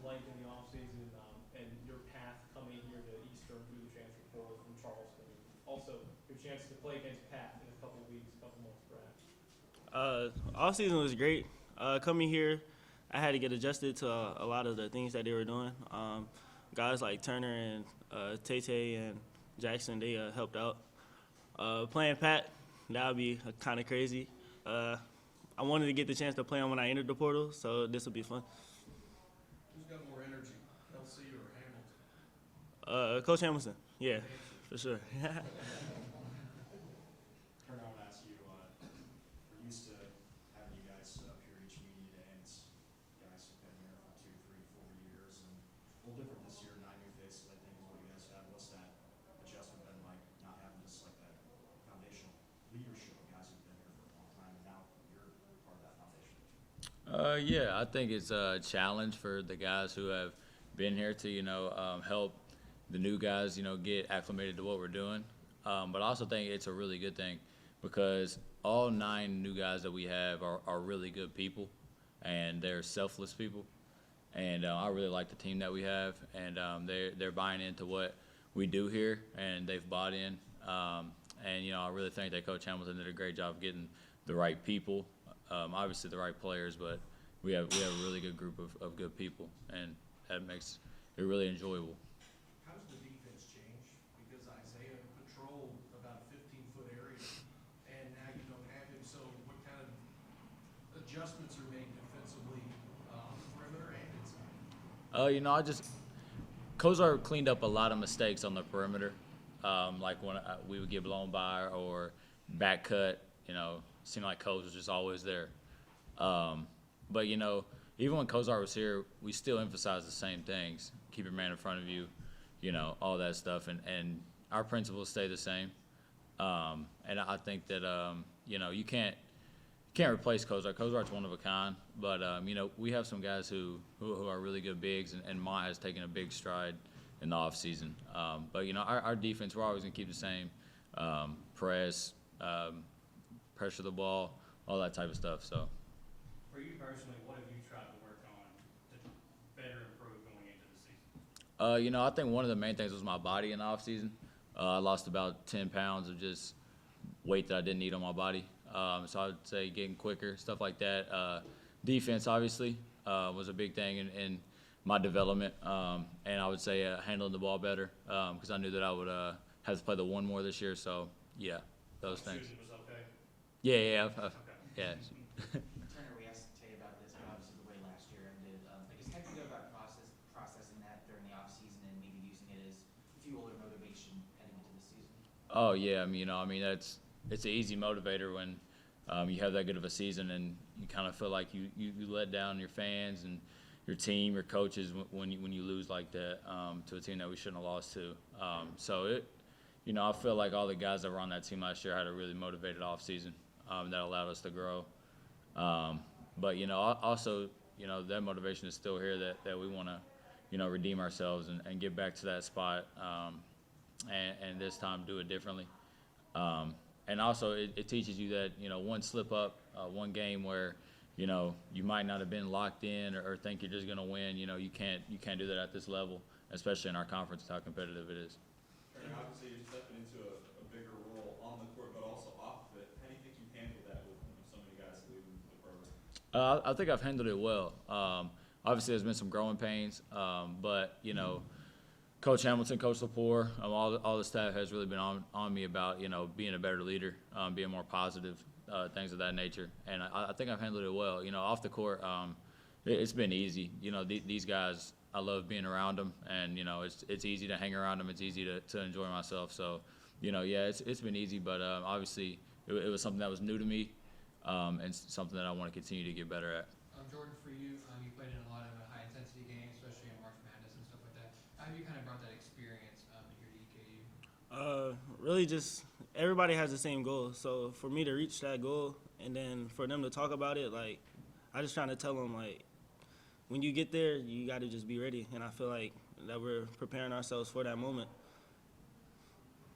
like in the offseason and your path coming here to Eastern through the transfer portal from Charleston? Also, your chance to play against Pat in a couple of weeks, a couple months perhaps. Off season was great. Coming here, I had to get adjusted to a lot of the things that they were doing. Guys like Turner and Tay and Jackson, they helped out. Playing Pat, that would be kind of crazy. I wanted to get the chance to play him when I entered the portal, so this will be fun. Who's got more energy, Kelsey or Hamilton? Coach Hamilton, yeah, for sure. Turner, I want to ask you, we're used to having you guys up here each media day, and it's guys who've been here for 2, 3, 4 years, and a little different this year, 9 new faces, I think, is what you guys have. What's that adjustment been like, not having just like that foundational leadership of guys who've been here for a long time, and now you're part of that foundation? Yeah, I think it's a challenge for the guys who have been here to, help the new guys, get acclimated to what we're doing. But I also think it's a really good thing because all 9 new guys that we have are really good people, and they're selfless people. And I really like the team that we have, and they're buying into what we do here, and they've bought in. And I really think that Coach Hamilton did a great job getting the right people, obviously the right players, but we have a really good group of good people, and that makes it really enjoyable. How does the defense change? Because Isaiah patrolled about a 15-foot area, and now you don't have him. So what kind of adjustments are made defensively on the perimeter and inside? Kozar cleaned up a lot of mistakes on the perimeter, like when we would get blown by or back cut. Seemed like Koz was just always there. But even when Kozar was here, we still emphasized the same things: keep your man in front of you, all that stuff, and our principles stay the same. And I think that you can't replace Kozar. Kozar's one of a kind, but we have some guys who are really good bigs, and Mont has taken a big stride in the off season. But our defense, we're always gonna keep the same: press, pressure the ball, all that type of stuff. So. For you personally, what have you tried to work on to better improve going into the season? I think one of the main things was my body in the off season. I lost about 10 pounds of just weight that I didn't need on my body. So I would say getting quicker, stuff like that. Defense, obviously, was a big thing in my development. And I would say handling the ball better because I knew that I would have to play the one more this year. So, yeah, those things. Shooting was okay? Yeah. Okay. Yeah. Turner, we asked Tay about this, but obviously the way last year ended. How do you go about processing that during the off season and maybe using it as fuel or motivation heading into the season? Oh yeah, it's an easy motivator when you have that good of a season and you kind of feel like you let down your fans and your team, your coaches when you lose like that to a team that we shouldn't have lost to. I feel like all the guys that were on that team last year had a really motivated off season that allowed us to grow. But also that motivation is still here that we want to redeem ourselves and get back to that spot and this time do it differently. And also it teaches you that one slip up, one game where you might not have been locked in or think you're just going to win. You can't do that at this level, especially in our conference, how competitive it is. And obviously you're stepping into a bigger role on the court, but also off of it. How do you think you handled that with so many guys leaving the program? I think I've handled it well. Obviously, there's been some growing pains, but Coach Hamilton, Coach Lepore, all the staff has really been on me about being a better leader, being more positive, things of that nature, and I think I've handled it well. Off the court, it's been easy. These guys, I love being around them, and it's easy to hang around them. It's easy to enjoy myself. So, it's been easy, but obviously it was something that was new to me, and something that I want to continue to get better at. Jordan, for you, you played in a lot of high-intensity games, especially in March Madness and stuff like that. How have you kind of brought that experience here to EKU? Really just everybody has the same goal. So for me to reach that goal and then for them to talk about it, like I just trying to tell them like when you get there, you got to just be ready. And I feel like that we're preparing ourselves for that moment.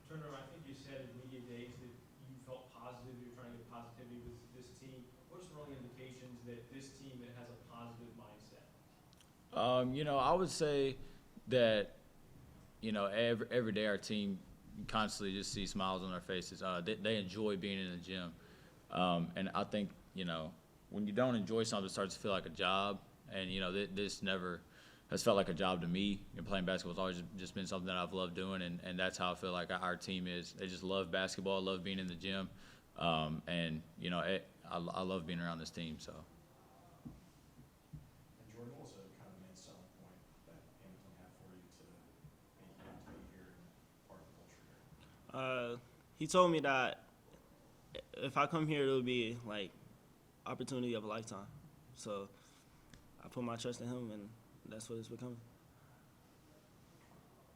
Turner, I think you said in media days that you felt positive, you're trying to get positivity with this team. What are some early indications that this team has a positive mindset? I would say that, every day our team constantly just sees smiles on their faces. They enjoy being in the gym. And I think, when you don't enjoy something, it starts to feel like a job. And, this never has felt like a job to me. Playing basketball has always just been something that I've loved doing. And that's how I feel like our team is. They just love basketball, love being in the gym. I love being around this team, so. And Jordan, what was the kind of main selling point that Hamilton had for you to make you want to be here and part of the culture here? He told me that if I come here, it'll be like opportunity of a lifetime. So I put my trust in him, and that's what it's becoming.